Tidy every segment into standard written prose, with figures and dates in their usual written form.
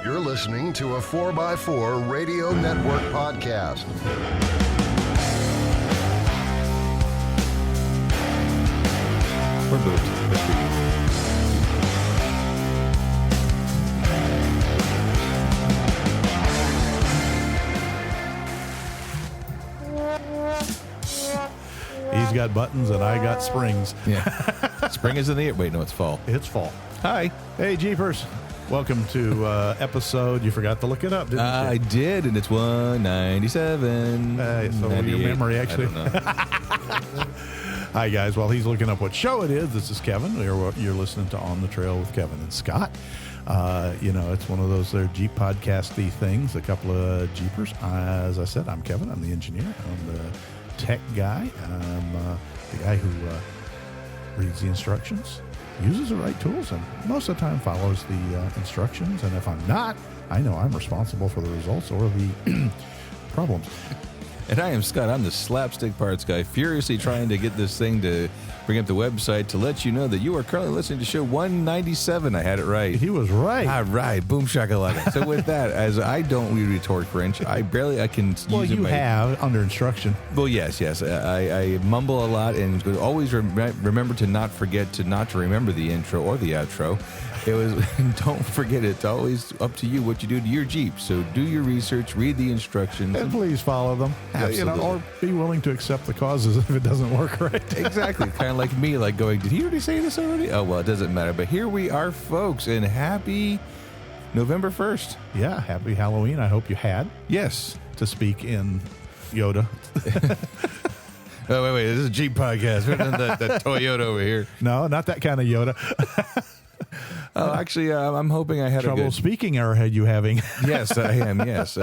You're listening to a 4x4 Radio Network podcast. We're moved. He's got buttons and I got springs. Yeah. Spring is in the air. Wait, no, it's fall. It's fall. Hi. Hey, Jeepers. Welcome to episode, you forgot to look it up, didn't you? I did, and it's 197. So your memory actually. I don't know. Hi, guys. While he's looking up what show it is, this is Kevin. You're listening to On the Trail with Kevin and Scott. It's one of those Jeep podcasty things, a couple of Jeepers. As I said, I'm Kevin. I'm the engineer. I'm the tech guy. I'm the guy who reads the instructions, uses the right tools, and most of the time follows the instructions. And if I'm not, I know I'm responsible for the results or the problems. And I am Scott. I'm the slapstick parts guy, furiously trying to get this thing to bring up the website to let you know that you are currently listening to show 197. I had it right. He was right. All right. Boom shakalaka. So with that, as I don't read retort French, I can Well, use you have under instruction. Well, yes. I mumble a lot and always remember to not forget to remember the intro or the outro. It was, don't forget, it's always up to you what you do to your Jeep. So do your research, read the instructions. And please follow them. Absolutely. Or be willing to accept the causes if it doesn't work right. Exactly. Kind of like me, like going, did he already say this already? Oh, well, it doesn't matter. But here we are, folks, and happy November 1st. Yeah, happy Halloween. I hope you had. Yes. To speak in Yoda. Oh, wait. This is a Jeep podcast. We're not that Toyota over here. No, not that kind of Yoda. Oh, actually, I'm hoping I had trouble speaking, Arrowhead, you having? Yes, I am. Yes,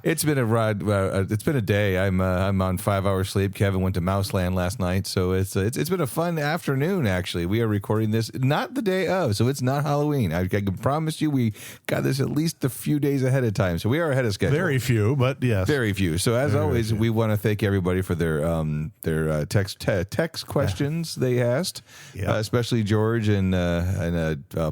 it's been a ride. It's been a day. I'm on 5 hours sleep. Kevin went to Mouseland last night, so it's been a fun afternoon. Actually, we are recording this not the day of, so it's not Halloween. I can promise you, we got this at least a few days ahead of time, so we are ahead of schedule. Very few, but yes, very few. So as always, we want to thank everybody for their text questions they asked, especially George and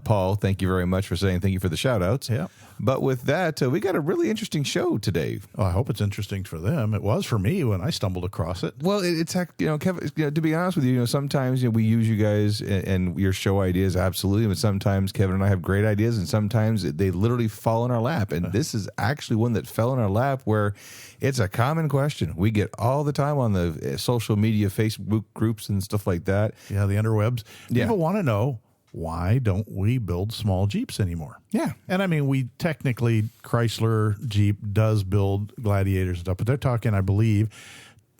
Paul. Thank you very much for saying thank you for the shout outs. Yeah. But with that, we got a really interesting show today. Oh, I hope it's interesting for them. It was for me when I stumbled across it. Well, it's Kevin, to be honest with you, sometimes we use you guys and your show ideas, absolutely, but sometimes Kevin and I have great ideas, and sometimes they literally fall in our lap. And this is actually one that fell in our lap where it's a common question we get all the time on the social media, Facebook groups and stuff like that. Yeah, the interwebs. Yeah. People want to know, why don't we build small Jeeps anymore? Yeah. And I mean, we technically, Chrysler Jeep does build Gladiators and stuff, but they're talking, I believe,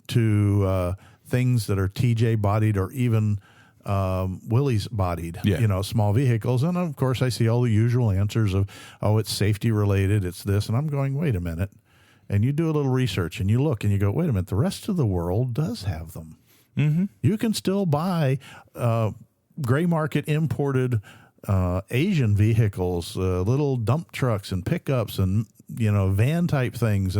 to things that are TJ bodied or even Willys bodied, small vehicles. And of course, I see all the usual answers of, oh, it's safety related, it's this. And I'm going, wait a minute. And you do a little research and you look and you go, wait a minute, the rest of the world does have them. Mm-hmm. You can still buy gray market imported Asian vehicles, little dump trucks and pickups and van type things,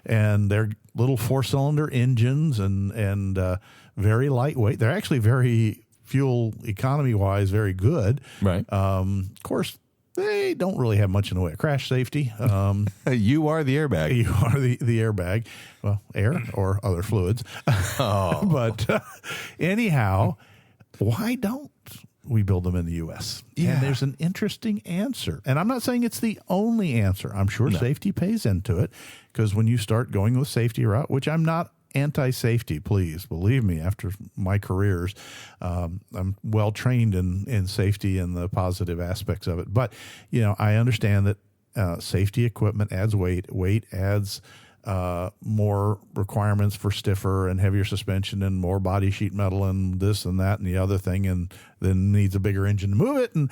and they're little 4-cylinder engines and very lightweight. They're actually very fuel economy wise very good. Right. Of course, they don't really have much in the way of crash safety. You are the airbag. You are the airbag. Well, air or other fluids. Oh. But anyhow. Why don't we build them in the U.S.? Yeah. And there's an interesting answer. And I'm not saying it's the only answer. I'm sure safety pays into it, because when you start going the safety route, which I'm not anti-safety, please believe me, after my careers, I'm well trained in safety and the positive aspects of it. But, I understand that safety equipment adds weight. Weight adds more requirements for stiffer and heavier suspension and more body sheet metal and this and that and the other thing, and then needs a bigger engine to move it. And,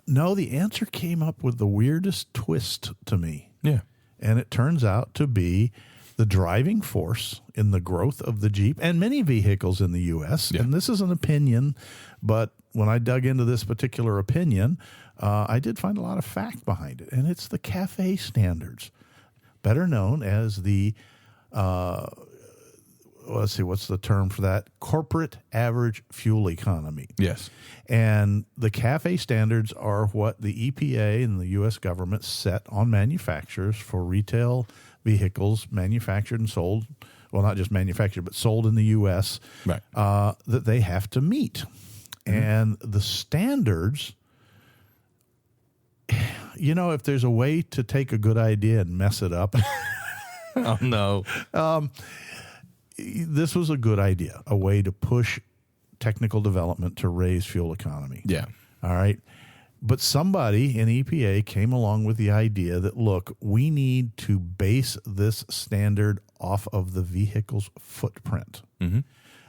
no, the answer came up with the weirdest twist to me. Yeah. And it turns out to be the driving force in the growth of the Jeep and many vehicles in the U.S. Yeah. And this is an opinion, but when I dug into this particular opinion, I did find a lot of fact behind it. And it's the CAFE standards, better known as the let's see, what's the term for that? Corporate average fuel economy. Yes. And the CAFE standards are what the EPA and the U.S. government set on manufacturers for retail vehicles manufactured and sold, well, not just manufactured, but sold in the U.S., Right. That they have to meet. And the standards, if there's a way to take a good idea and mess it up, Oh, no. this was a good idea, a way to push technical development to raise fuel economy. Yeah. All right. But somebody in EPA came along with the idea that, look, we need to base this standard off of the vehicle's footprint. Mm-hmm.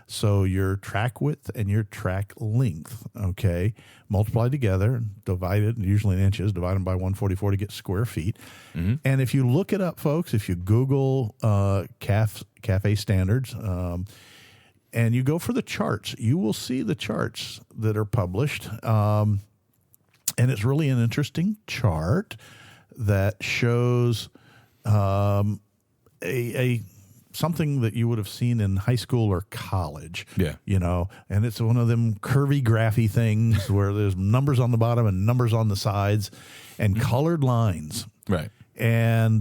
So your track width and your track length, okay, multiply together, divide it, usually in inches, divide them by 144 to get square feet. Mm-hmm. And if you look it up, folks, if you Google CAFE standards and you go for the charts, you will see the charts that are published. And it's really an interesting chart that shows a something that you would have seen in high school or college. Yeah. And it's one of them curvy, graphy things where there's numbers on the bottom and numbers on the sides and colored lines. Right. And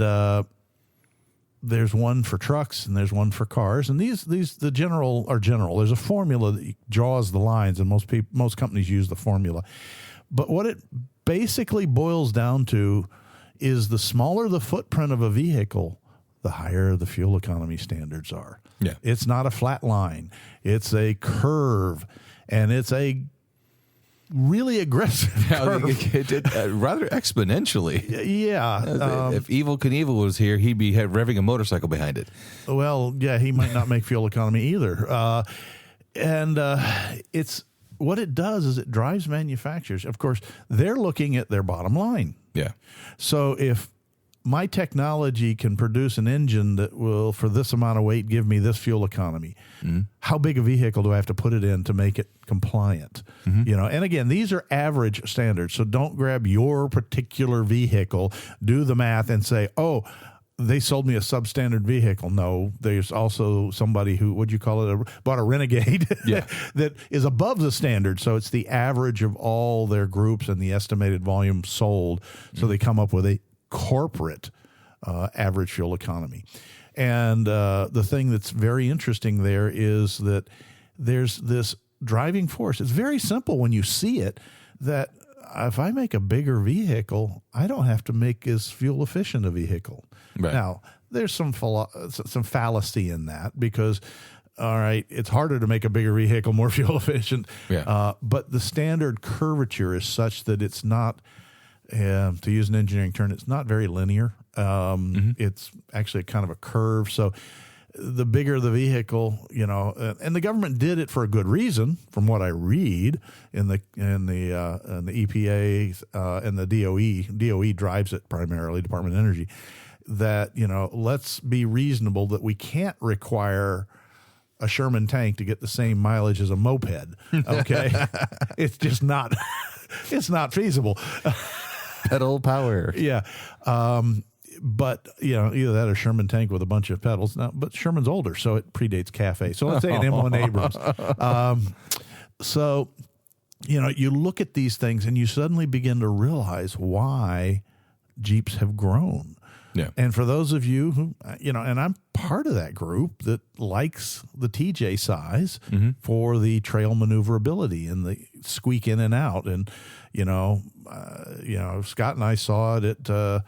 there's one for trucks and there's one for cars. And these the general are general. There's a formula that draws the lines, and most companies use the formula. But what it basically boils down to is the smaller the footprint of a vehicle, the higher the fuel economy standards are. Yeah. It's not a flat line. It's a curve, and it's a really aggressive curve. Rather exponentially. Yeah. If Evel Knievel was here, he'd be revving a motorcycle behind it. Well, yeah, he might not make fuel economy either. It's what it does is it drives manufacturers. Of course, they're looking at their bottom line. Yeah. So if my technology can produce an engine that will, for this amount of weight, give me this fuel economy, how big a vehicle do I have to put it in to make it compliant? And again, these are average standards. So don't grab your particular vehicle, do the math and say, oh, they sold me a substandard vehicle. No, there's also somebody who, what'd you call it, bought a Renegade that is above the standard. So it's the average of all their groups and the estimated volume sold. So they come up with a corporate average fuel economy. And the thing that's very interesting there is that there's this driving force. It's very simple when you see it, that if I make a bigger vehicle, I don't have to make as fuel efficient a vehicle. Right. Now, there's some fallacy in that because, all right, it's harder to make a bigger vehicle more fuel efficient. Yeah. But the standard curvature is such that it's not, to use an engineering term, it's not very linear. It's actually kind of a curve. So the bigger the vehicle, and the government did it for a good reason, from what I read in the EPA and the DOE. DOE drives it primarily, Department of Energy. That let's be reasonable that we can't require a Sherman tank to get the same mileage as a moped. Okay, it's just not. It's not feasible. Pedal power. Yeah. But, either that or Sherman tank with a bunch of pedals. Now, but Sherman's older, so it predates CAFE. So let's say an M1 Abrams. So, you look at these things and you suddenly begin to realize why Jeeps have grown. Yeah. And for those of you who, and I'm part of that group that likes the TJ size for the trail maneuverability and the squeak in and out. And, Scott and I saw it at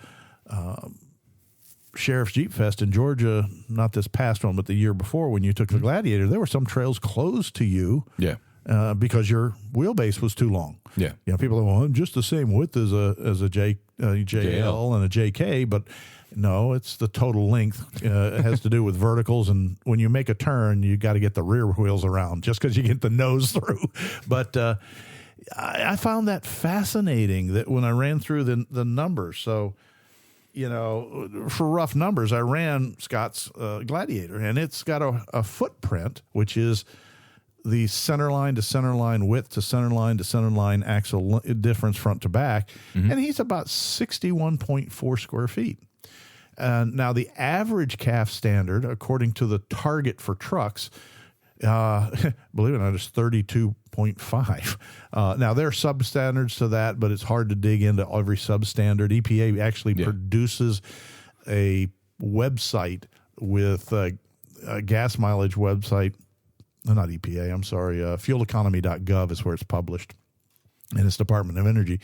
Sheriff's Jeep Fest in Georgia, not this past one, but the year before when you took the Gladiator. There were some trails closed to you. Yeah. Because your wheelbase was too long. Yeah. People are, well, I'm just the same width as a JL and a JK, but no, it's the total length. It has to do with verticals, and when you make a turn, you got to get the rear wheels around just because you get the nose through. But I found that fascinating that when I ran through the numbers. So, for rough numbers, I ran Scott's Gladiator, and it's got a footprint, which is the center line to center line width to center line axle difference front to back. And he's about 61.4 square feet. Now, the average CAF standard, according to the target for trucks, believe it or not, is 32.5. Now, there are substandards to that, but it's hard to dig into every substandard. EPA actually produces a website with a gas mileage website. Not EPA, I'm sorry. Fueleconomy.gov is where it's published, and it's Department of Energy.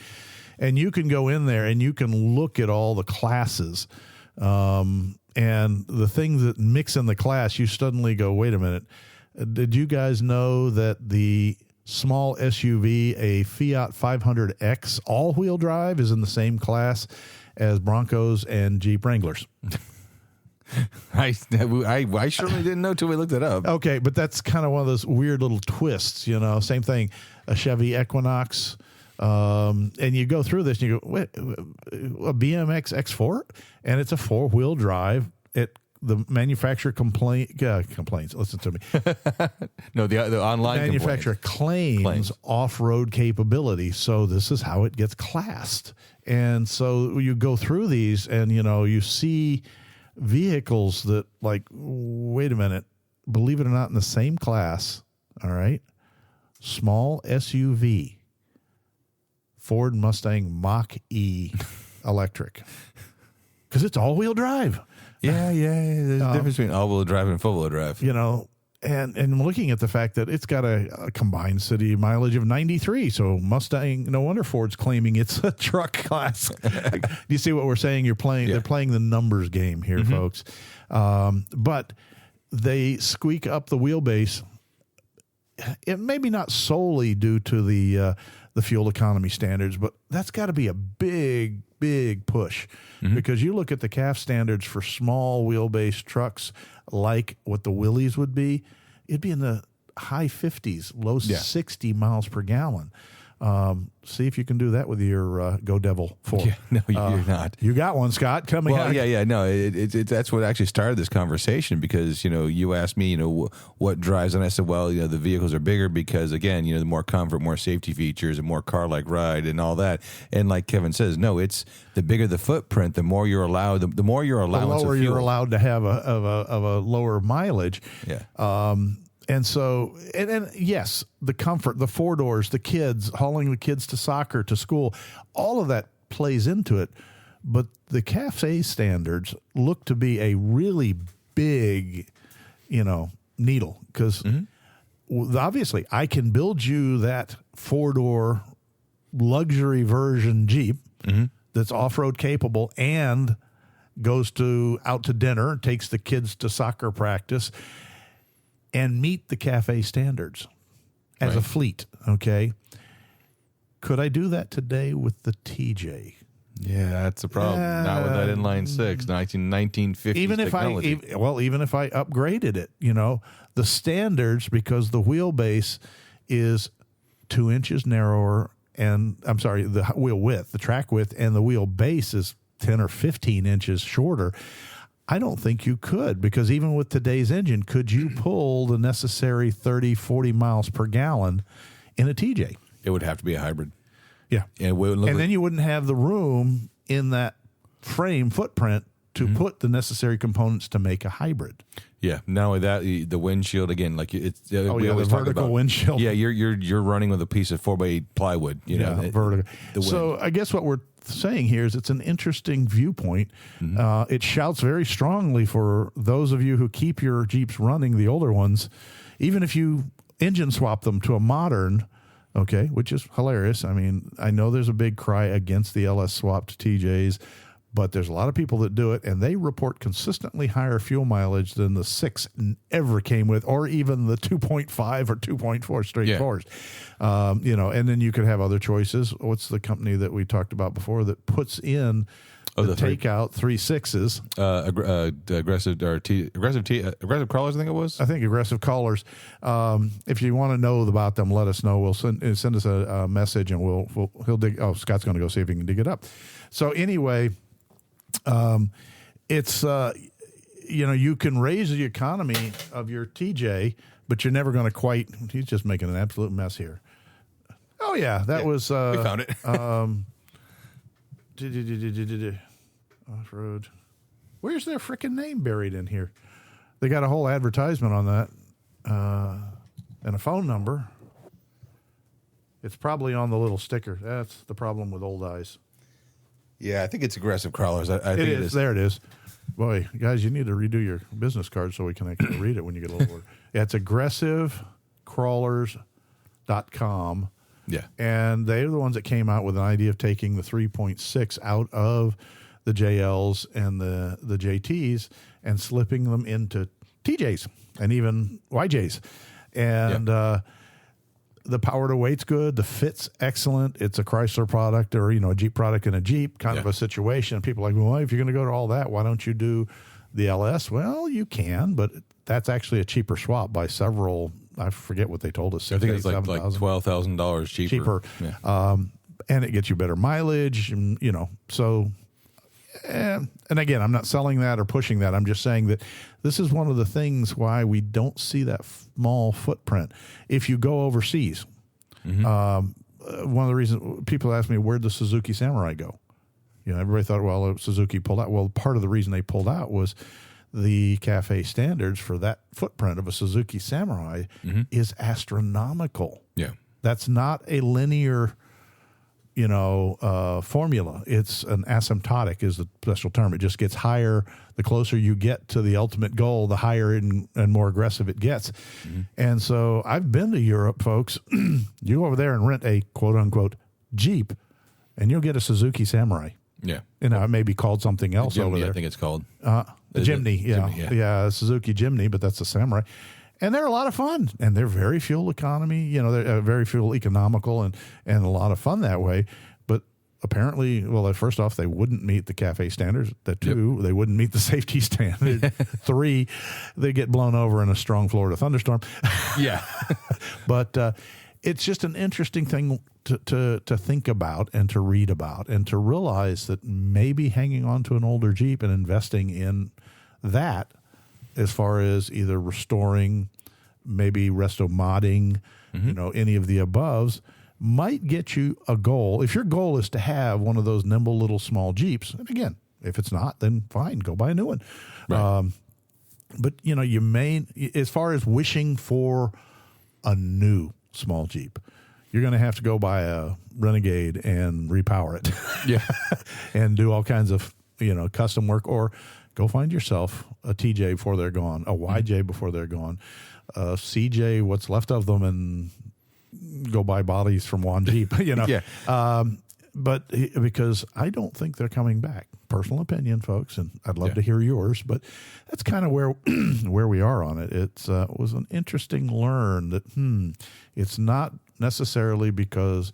And you can go in there and you can look at all the classes. And the things that mix in the class, you suddenly go, wait a minute. Did you guys know that the small SUV, a Fiat 500X all-wheel drive, is in the same class as Broncos and Jeep Wranglers? I certainly didn't know till we looked it up. Okay, but that's kind of one of those weird little twists, you know. Same thing, a Chevy Equinox, and you go through this and you go, wait, a BMX X4, and it's a four-wheel drive. The manufacturer complains. Listen to me. No, the online manufacturer claims off-road capability. So this is how it gets classed. And so you go through these, and you see vehicles that, like, wait a minute, believe it or not, in the same class. All right, small SUV, Ford Mustang Mach-E electric, because it's all-wheel drive. Yeah. There's a difference between all-wheel drive and full-wheel drive. And looking at the fact that it's got a combined city mileage of 93, so Mustang, no wonder Ford's claiming it's a truck class. Do you see what we're saying? They're playing the numbers game here, folks. But they squeak up the wheelbase. It maybe not solely due to the fuel economy standards, but that's got to be a big push, because you look at the CAF standards for small wheelbase trucks, like what the Willys would be, it'd be in the high 50s, low 60 miles per gallon. See if you can do that with your Go Devil 4. Yeah, no, you're not. You got one, Scott, coming out. Yeah. No, that's what actually started this conversation, because, you asked me, what drives, and I said, well, the vehicles are bigger because, again, the more comfort, more safety features, and more car-like ride and all that. And like Kevin says, no, it's the bigger the footprint, the more you're allowed, the more you're allowed. The lower you're allowed to have a lower mileage. Yeah. And so, and yes, the comfort, the four doors, the kids, hauling the kids to soccer, to school, all of that plays into it. But the CAFE standards look to be a really big, needle, because obviously I can build you that four-door luxury version Jeep that's off-road capable and goes out to dinner, takes the kids to soccer practice, and meet the CAFE standards as a fleet, okay? Could I do that today with the TJ? Yeah, that's the problem. Not with that inline six, 1950s technology. Even if I upgraded it, the standards, because the wheelbase is 2 inches narrower, and the wheel width, the track width, and the wheel base is 10 or 15 inches shorter. I don't think you could, because even with today's engine, could you pull the necessary 30, 40 miles per gallon in a TJ? It would have to be a hybrid. Yeah. And then you wouldn't have the room in that frame footprint to put the necessary components to make a hybrid. Yeah. Not only that, the windshield, again, like it's the vertical windshield. Yeah, you're running with a piece of 4x8 plywood. Vertical. So I guess what we're saying here is it's an interesting viewpoint. It shouts very strongly for those of you who keep your Jeeps running, the older ones, even if you engine swap them to a modern, okay, which is hilarious. I mean, I know there's a big cry against the LS swapped TJs, but there's a lot of people that do it, and they report consistently higher fuel mileage than the 6 ever came with, or even the 2.5 or 2.4 straight fours. And then you could have other choices. What's the company that we talked about before that puts in the takeout 3.6s? Aggressive crawlers, I think it was. I think aggressive crawlers. If you want to know about them, let us know. We'll send us a message, and he'll dig. Oh, Scott's going to go see if he can dig it up. So anyway. It's you can raise the economy of your TJ, but you're never going to quite. He's just making an absolute mess here. Oh yeah, that was. We found it. Off road. Where's their freaking name buried in here? They got a whole advertisement on that and a phone number. It's probably on the little sticker. That's the problem with old eyes. Yeah, I think it's aggressive crawlers. I think it is. There it is. Boy, guys, you need to redo your business card so we can actually read it when you get a little word. Yeah, it's aggressivecrawlers.com. Yeah. And they're the ones that came out with an idea of taking the 3.6 out of the JLs and the JTs and slipping them into TJs and even YJs. And the power to weight's good. The fit's excellent. It's a Chrysler product or, a Jeep product in a Jeep kind of a situation. People are like, well, if you're going to go to all that, why don't you do the LS? Well, you can, but that's actually a cheaper swap by several. I forget what they told us. I think it's like $12,000 cheaper. Yeah. And it gets you better mileage, and, so. And again, I'm not selling that or pushing that. I'm just saying that this is one of the things why we don't see that small footprint. If you go overseas, one of the reasons people ask me, where'd the Suzuki Samurai go? Everybody thought, well, Suzuki pulled out. Well, part of the reason they pulled out was the CAFE standards for that footprint of a Suzuki Samurai is astronomical. Yeah. That's not a linear formula. It's an asymptotic is the special term. It just gets higher. The closer you get to the ultimate goal, the higher and more aggressive it gets. And so I've been to Europe, folks. You go over there and rent a quote unquote Jeep and you'll get a Suzuki Samurai. Yeah. It may be called something else over there. I think it's called. A Jimny. Jimny, yeah. Suzuki Jimny, but that's a Samurai. And they're a lot of fun, and they're very fuel economy. They're very fuel economical and a lot of fun that way. But apparently, first off, they wouldn't meet the CAFE standards. Two, they wouldn't meet the safety standard. 3, they get blown over in a strong Florida thunderstorm. Yeah. But it's just an interesting thing to think about and to read about and to realize that maybe hanging on to an older Jeep and investing in that, as far as either restoring, maybe resto-modding, any of the aboves, might get you a goal. If your goal is to have one of those nimble little small Jeeps, and again, if it's not, then fine, go buy a new one. Right. But, you may, as far as wishing for a new small Jeep, you're going to have to go buy a Renegade and repower it. Yeah. And do all kinds of, custom work, or go find yourself a TJ before they're gone, a YJ before they're gone, a CJ, what's left of them, and go buy bodies from Juan Jeep, Yeah. But because I don't think they're coming back. Personal opinion, folks, and I'd love to hear yours, but that's kind of where we are on it. It was an interesting learn that it's not necessarily because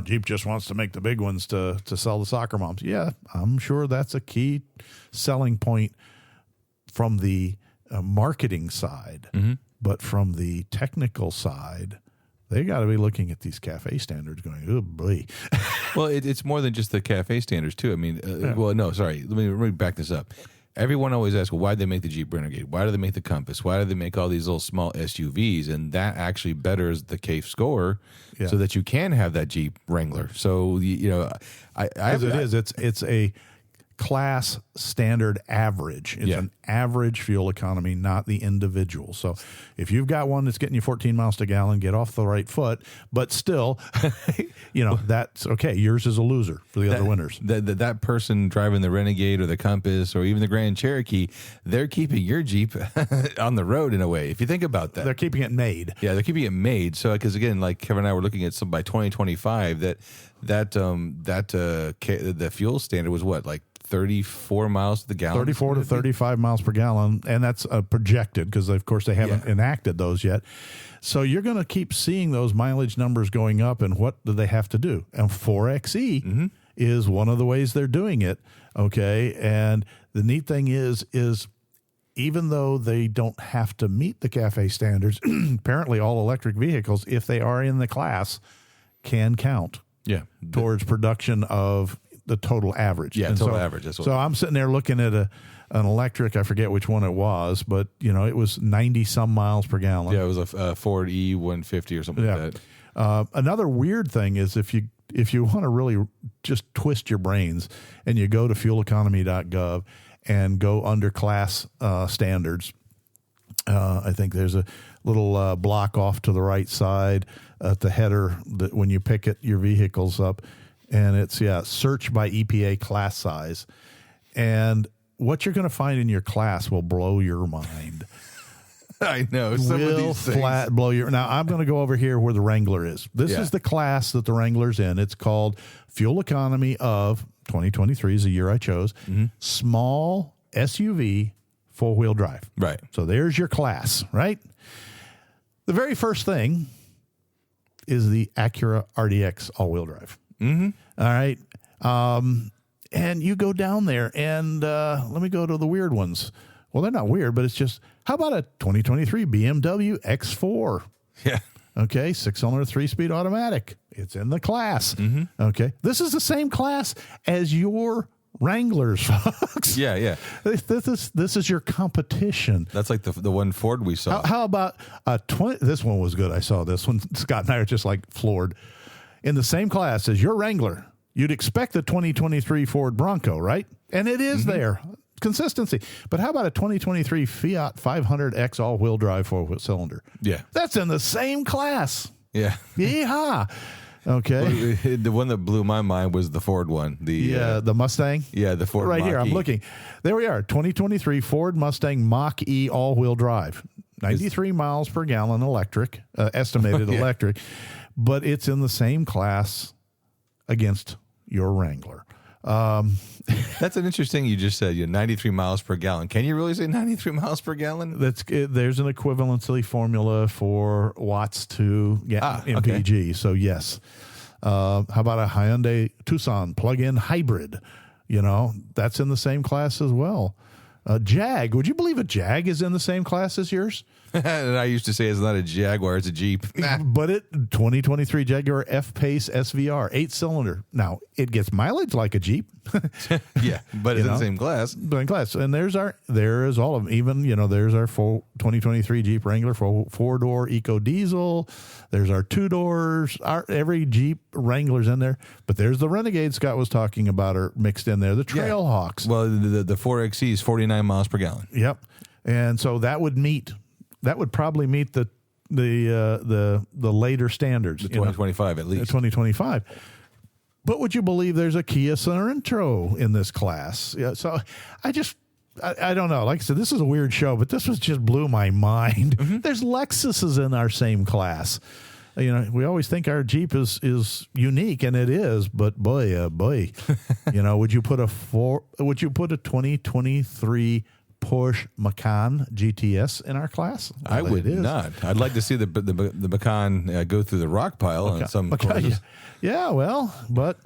Jeep just wants to make the big ones to sell the soccer moms. Yeah, I'm sure that's a key selling point from the marketing side, but from the technical side, they got to be looking at these CAFE standards going, oh boy. Well, it's more than just the CAFE standards too. I mean, well, no, sorry. Let me back this up. Everyone always asks, well, why do they make the Jeep Renegade? Why do they make the Compass? Why do they make all these little small SUVs? And that actually betters the CAFE score so that you can have that Jeep Wrangler. So, it's a class standard average. It's an average fuel economy, not the individual. So if you've got one that's getting you 14 miles to gallon, get off the right foot. But still, that's okay. Yours is a loser for the other winners. That person driving the Renegade or the Compass or even the Grand Cherokee, they're keeping your Jeep on the road in a way. If you think about that. They're keeping it made. Yeah, they're keeping it made. So, because again, like Kevin and I were looking at by 2025, the fuel standard was what, like 34 miles to the gallon? 34 to 35 miles per gallon, and that's projected because, of course, they haven't enacted those yet. So you're going to keep seeing those mileage numbers going up, and what do they have to do? And 4XE is one of the ways they're doing it, okay? And the neat thing is even though they don't have to meet the CAFE standards, apparently all electric vehicles, if they are in the class, can count towards production of the total average. Yeah, and total average. That's what I'm sitting there looking at an electric. I forget which one it was, but it was 90 some miles per gallon. Yeah, it was a Ford E150 or something like that. Another weird thing is if you want to really just twist your brains and you go to fueleconomy.gov and go under class standards. I think there's a little block off to the right side at the header that when you pick your vehicles up, and it's search by EPA class size, and what you're going to find in your class will blow your mind. I know. Some of these things. Flat blow your. Now I'm going to go over here where the Wrangler is. This is the class that the Wrangler's in. It's called Fuel Economy of 2023 is the year I chose. Small SUV 4-wheel drive. Right. So there's your class, right? The very first thing is the Acura RDX all-wheel drive. All right. And you go down there and let me go to the weird ones. Well, they're not weird, but it's just, how about a 2023 BMW X4? Yeah. Okay, 6-cylinder, 3-speed automatic. It's in the class. Okay, this is the same class as your Wranglers, folks. Yeah. This is your competition. That's like the one Ford we saw. How about a 20? This one was good. I saw this one. Scott and I are just like floored. In the same class as your Wrangler, you'd expect the 2023 Ford Bronco, right? And it is there. Consistency. But how about a 2023 Fiat 500X all-wheel drive 4-cylinder? Yeah. That's in the same class. Yeah. Yeehaw. Okay. The one that blew my mind was the Ford one. The Mustang. Yeah, the Ford right Mach-E. here. I'm looking. There we are. 2023 Ford Mustang Mach-E all-wheel drive. 93 miles per gallon electric, estimated electric. But it's in the same class against your Wrangler. That's an interesting. You just said 93 miles per gallon. Can you really say 93 miles per gallon? There's an equivalency formula for watts to MPG. Okay. So yes. How about a Hyundai Tucson plug-in hybrid? That's in the same class as well. Jag. Would you believe a Jag is in the same class as yours? And I used to say it's not a Jaguar, it's a Jeep. But 2023 Jaguar F-Pace SVR, 8-cylinder. Now, it gets mileage like a Jeep. Yeah, but it's in the same class. But in class. And there is all of them. Even, there's our full 2023 Jeep Wrangler 4-door Eco Diesel. There's our 2-doors. Every Jeep Wrangler's in there. But there's the Renegade Scott was talking about are mixed in there. The Trailhawks. Well, the 4XE is 49 miles per gallon. Yep. And so that would probably meet the later standards. The 2025 at least. 2025. But would you believe there's a Kia Sorento in this class? Yeah, so I don't know. Like I said, this is a weird show, but this was just blew my mind. There's Lexuses in our same class. We always think our Jeep is unique, and it is. But boy, would you put a 2023 Porsche Macan GTS in our class? Well, I would not. I'd like to see the Macan go through the rock pile on some courses. Yeah, well, but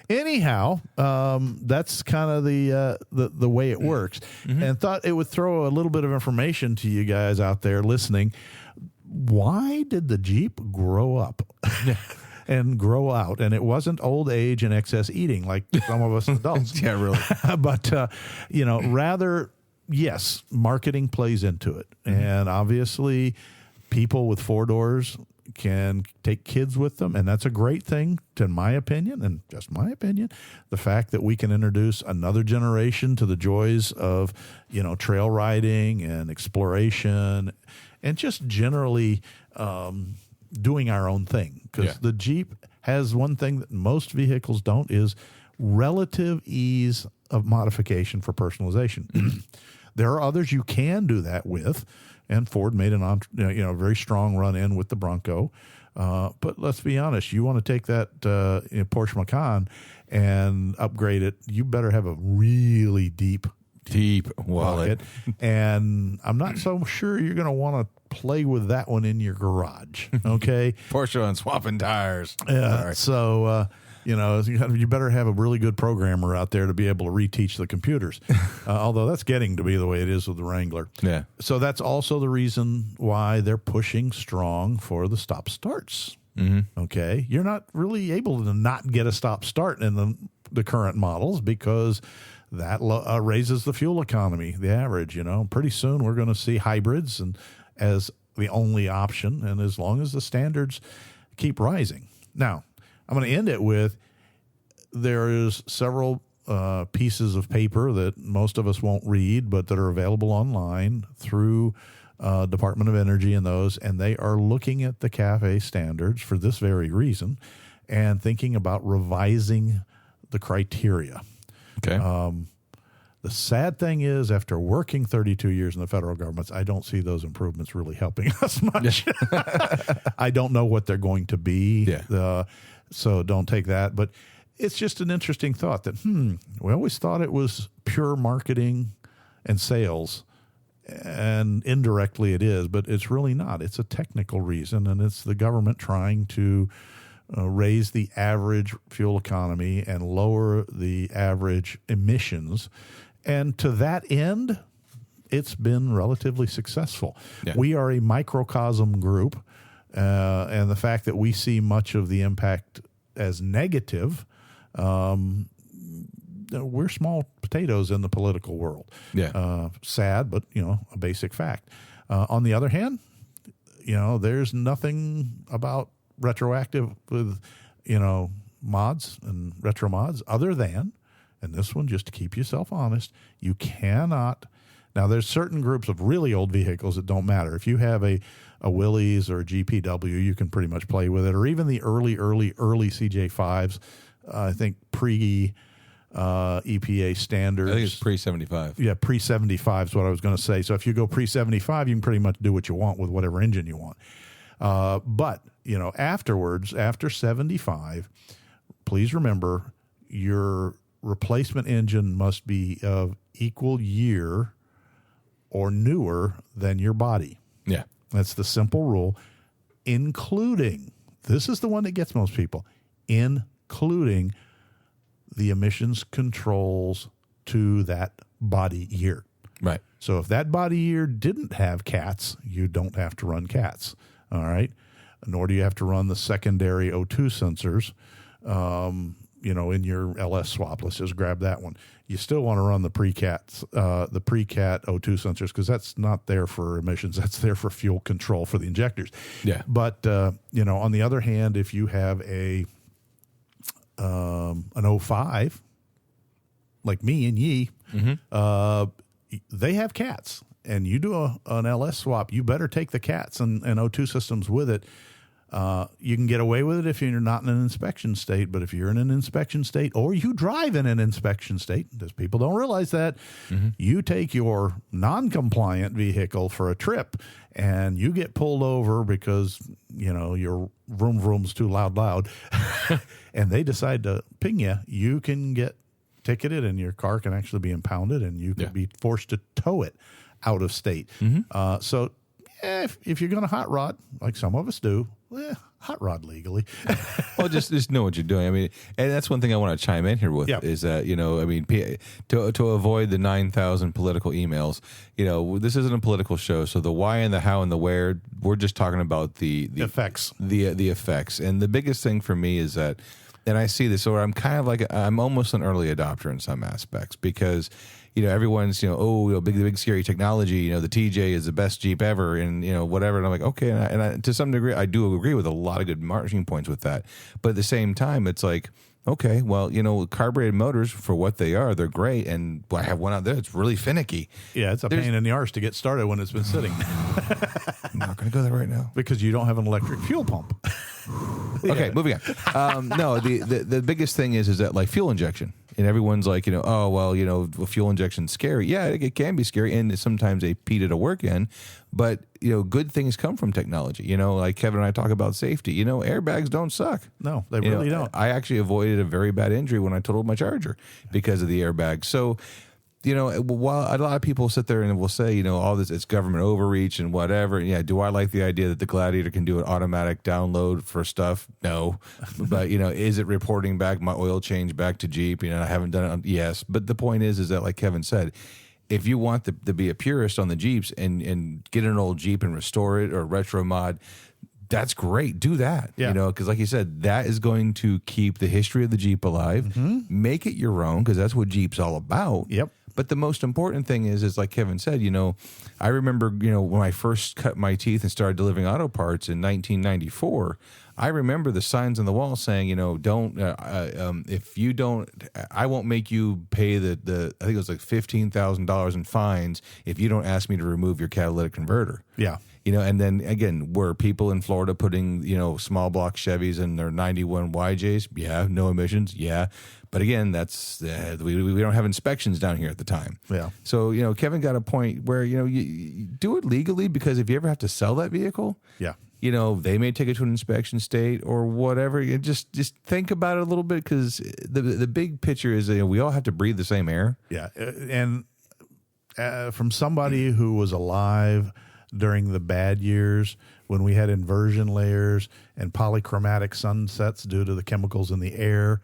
anyhow, that's kind of the way it works. And thought it would throw a little bit of information to you guys out there listening. Why did the Jeep grow up? And grow out, and it wasn't old age and excess eating like some of us adults. Yeah, really. But rather. Yes, marketing plays into it. And obviously, people with 4 doors can take kids with them, and that's a great thing, in my opinion, and just my opinion. The fact that we can introduce another generation to the joys of, trail riding and exploration and just generally doing our own thing. Because the Jeep has one thing that most vehicles don't is relative ease of modification for personalization. There are others you can do that with, and Ford made a very strong run in with the Bronco. But let's be honest, you want to take that Porsche Macan and upgrade it, you better have a really deep wallet. And I'm not so sure you're going to want to play with that one in your garage. Okay. Porsche on swapping tires. So, you better have a really good programmer out there to be able to reteach the computers. Although that's getting to be the way it is with the Wrangler. Yeah. So that's also the reason why they're pushing strong for the stop starts. Okay. You're not really able to not get a stop start in the current models because that raises the fuel economy, the average. Pretty soon we're going to see hybrids and as the only option, and as long as the standards keep rising. Now, I'm going to end it with there is several pieces of paper that most of us won't read, but that are available online through Department of Energy and those, and they are looking at the CAFE standards for this very reason and thinking about revising the criteria. Okay. The sad thing is, after working 32 years in the federal government, I don't see those improvements really helping us much. I don't know what they're going to be, so don't take that. But it's just an interesting thought that, we always thought it was pure marketing and sales, and indirectly it is, but it's really not. It's a technical reason, and it's the government trying to raise the average fuel economy and lower the average emissions. And to that end, it's been relatively successful. Yeah. We are a microcosm group, and the fact that we see much of the impact as negative, we're small potatoes in the political world. Yeah. Sad, but, a basic fact. On the other hand, there's nothing about retroactive with, mods and retro mods other than, and this one, just to keep yourself honest, you cannot. Now, there's certain groups of really old vehicles that don't matter. If you have a Willys or a GPW, you can pretty much play with it, or even the early CJ5s, I think EPA standards. I think it's pre-75. Yeah, pre-75 is what I was going to say. So if you go pre-75, you can pretty much do what you want with whatever engine you want. But, afterwards, after 75, please remember your replacement engine must be of equal year or newer than your body. Yeah. That's the simple rule, including, this is the one that gets most people, including the emissions controls to that body year. Right. So if that body year didn't have cats, you don't have to run cats. All right. Nor do you have to run the secondary O2 sensors, in your LS swap. Let's just grab that one. You still want to run the pre-cat O2 sensors, because that's not there for emissions. That's there for fuel control for the injectors. Yeah. But, on the other hand, if you have an 05, like me and Yee, they have cats, and you do an LS swap, you better take the cats and O2 systems with it. You can get away with it if you're not in an inspection state, but if you're in an inspection state or you drive in an inspection state, because people don't realize that, you take your non-compliant vehicle for a trip and you get pulled over because, your vroom vroom's too loud, and they decide to ping you, you can get ticketed and your car can actually be impounded and you could be forced to tow it out of state. So if you're going to hot rod, like some of us do, hot rod legally. Well, just know what you're doing. I mean, and that's one thing I want to chime in here with is that, to avoid the 9,000 political emails, this isn't a political show. So the why and the how and the where, we're just talking about the effects, the effects. And the biggest thing for me is that, and I see this, so I'm kind of like, I'm almost an early adopter in some aspects, because everyone's, big scary technology, the TJ is the best Jeep ever, and, whatever. And I'm like, okay. And I, to some degree, I do agree with a lot of good marching points with that. But at the same time, it's like, okay, well, carbureted motors, for what they are, they're great. And I have one out there that's really finicky. Yeah, it's a pain in the arse to get started when it's been sitting. I'm not going to go there right now. Because you don't have an electric fuel pump. Okay, moving on. No, the biggest thing is that, like, fuel injection. And everyone's like, fuel injection's scary. Yeah, it can be scary, and sometimes they PETA to work in. But, good things come from technology. Like Kevin and I talk about safety. Airbags don't suck. No, they really don't. I actually avoided a very bad injury when I totaled my Charger because of the airbag. So, while a lot of people sit there and will say, all this, it's government overreach and whatever. Yeah, do I like the idea that the Gladiator can do an automatic download for stuff? No. But, is it reporting back my oil change back to Jeep? I haven't done it. Yes. But the point is that, like Kevin said, if you want to be a purist on the Jeeps and get an old Jeep and restore it or retro mod, that's great. Do that. Yeah. Because like you said, that is going to keep the history of the Jeep alive. Make it your own, because that's what Jeep's all about. Yep. But the most important thing is like Kevin said, I remember, when I first cut my teeth and started delivering auto parts in 1994, I remember the signs on the wall saying, don't, if you don't, I won't make you pay I think it was like $15,000 in fines if you don't ask me to remove your catalytic converter. Yeah. And then again, were people in Florida putting, small block Chevys in their 91 YJs? Yeah. No emissions? Yeah. But again, that's, we don't have inspections down here at the time. Yeah. So, Kevin got a point where, you do it legally, because if you ever have to sell that vehicle, Yeah. They may take it to an inspection state or whatever. You just think about it a little bit, because the big picture is we all have to breathe the same air. Yeah. And from somebody who was alive during the bad years when we had inversion layers and polychromatic sunsets due to the chemicals in the air,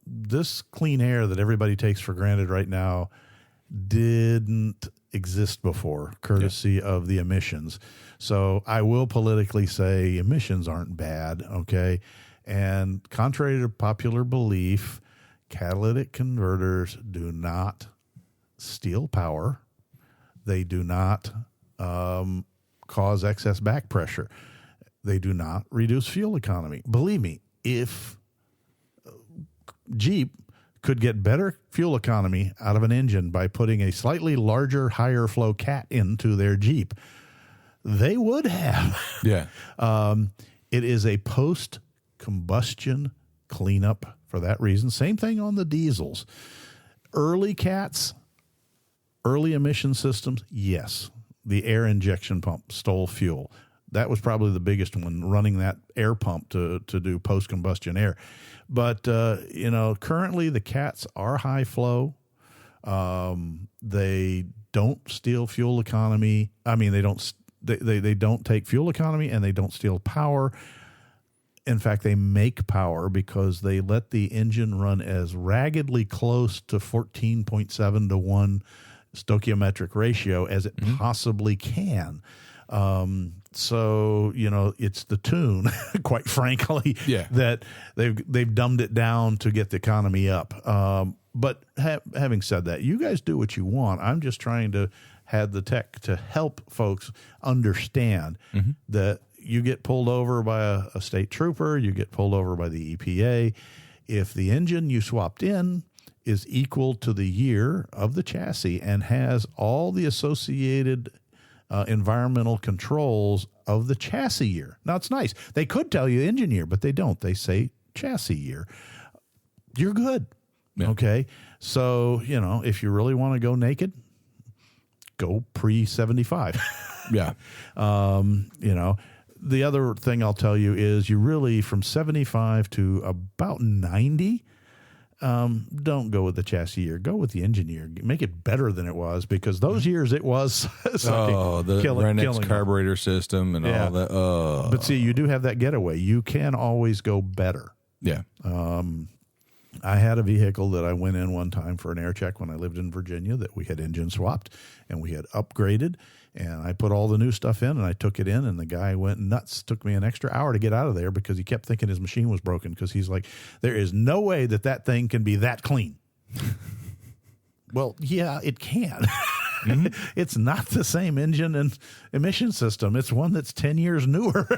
this clean air that everybody takes for granted right now didn't exist before, courtesy of the emissions. So I will politically say emissions aren't bad, okay? And contrary to popular belief, catalytic converters do not steal power. They do not cause excess back pressure. They do not reduce fuel economy. Believe me, if Jeep could get better fuel economy out of an engine by putting a slightly larger, higher flow cat into their Jeep, they would have. Yeah. It is a post-combustion cleanup for that reason. Same thing on the diesels. Early cats, early emission systems, yes. The air injection pump stole fuel. That was probably the biggest one, running that air pump to do post-combustion air. But, currently the cats are high flow. They don't steal fuel economy. I mean, they don't take fuel economy, and they don't steal power. In fact, they make power because they let the engine run as raggedly close to 14.7 to 1 stoichiometric ratio as it possibly can. So, it's the tune, quite frankly, that they've dumbed it down to get the economy up. But having said that, you guys do what you want. I'm just trying to have the tech to help folks understand that you get pulled over by a state trooper, you get pulled over by the EPA. If the engine you swapped in is equal to the year of the chassis and has all the associated environmental controls of the chassis year. Now, it's nice. They could tell you engine year, but they don't. They say chassis year. You're good. Yeah. Okay? So, if you really want to go naked, go pre-75. Yeah. The other thing I'll tell you is you really, from 75 to about 90, don't go with the chassis year. Go with the engine year. Make it better than it was, because those years it was sucking, the Renex carburetor system and all that. But see, you do have that getaway. You can always go better. Yeah. I had a vehicle that I went in one time for an air check when I lived in Virginia that we had engine swapped and we had upgraded, and I put all the new stuff in and I took it in, and the guy went nuts. Took me an extra hour to get out of there because he kept thinking his machine was broken, because he's like, there is no way that thing can be that clean. Well, yeah, it can. It's not the same engine and emission system. It's one that's 10 years newer.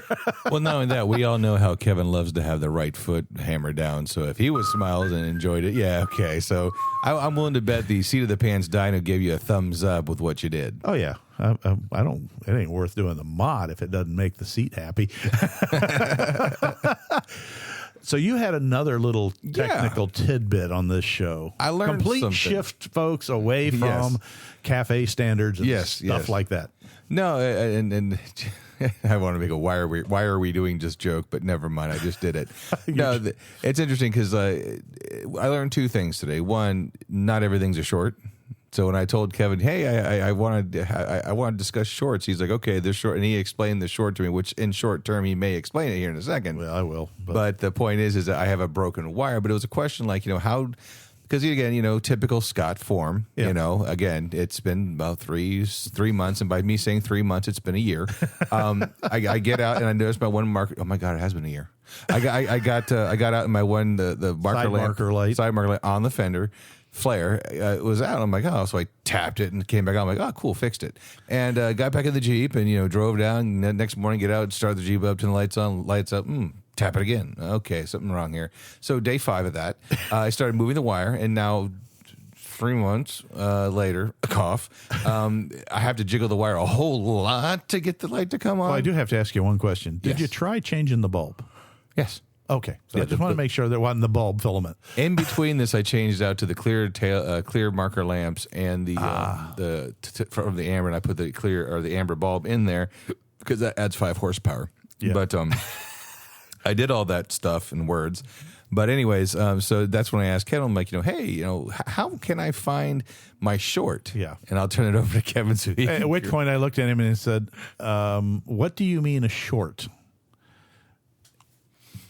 Well, not only that, we all know how Kevin loves to have the right foot hammered down. So if he was smiles and enjoyed it, yeah, okay. So I'm willing to bet the seat of the pants dyno gave you a thumbs up with what you did. Oh, yeah. I don't. It ain't worth doing the mod if it doesn't make the seat happy. So you had another little technical tidbit on this show. I learned complete something. Shift, folks, away from cafe standards and stuff like that. No, and I want to make a why are we doing just joke, but never mind. I just did it. No, it's interesting because I learned two things today. One, not everything's a short. So when I told Kevin, hey, I want to discuss shorts, he's like, okay, they're short, and he explained the short to me, which in short term he may explain it here in a second. Well, I will. But the point is that I have a broken wire. But it was a question like, how, because again, typical Scott form. Yeah. Again, it's been about 3 months, and by me saying 3 months, it's been a year. I get out and I notice my one marker. Oh my God, it has been a year. I got out in my one the side marker light on the fender. Flare was out. I'm like, oh, so I tapped it and came back out. I'm like, oh, cool, fixed it. And got back in the Jeep and, drove down. And the next morning, get out, start the Jeep up, turn the lights on, lights up, tap it again. Okay, something wrong here. So day 5 of that, I started moving the wire, and now 3 months later, cough, I have to jiggle the wire a whole lot to get the light to come on. Well, I do have to ask you one question. Did you try changing the bulb? Yes. Okay, so I just want to make sure there wasn't the bulb filament. In between this, I changed out to the clear marker lamps and from the amber, and I put the clear or the amber bulb in there because that adds 5 horsepower. Yeah. But I did all that stuff in words. But anyways, so that's when I asked Kevin, I'm like, hey, how can I find my short? Yeah. And I'll turn it over to Kevin. At which point I looked at him and said, what do you mean a short?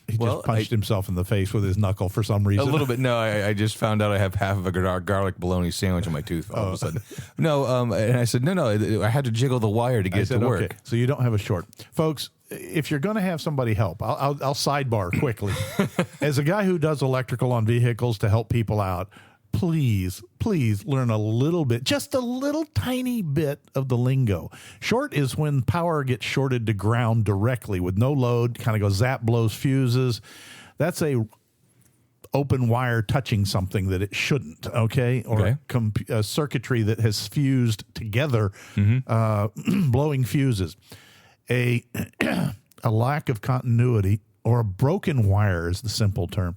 He just punched himself in the face with his knuckle for some reason. A little bit. No, I just found out I have half of a garlic bologna sandwich in my tooth all of a sudden. No, and I said, no, I had to jiggle the wire to get it to work. Okay, so you don't have a short. Folks, if you're going to have somebody help, I'll sidebar quickly. As a guy who does electrical on vehicles to help people out, please learn a little bit, just a little tiny bit of the lingo. Short is when power gets shorted to ground directly with no load, kind of goes zap, blows fuses. That's a open wire touching something that it shouldn't, okay? Or a circuitry that has fused together, blowing fuses. A lack of continuity or a broken wire is the simple term.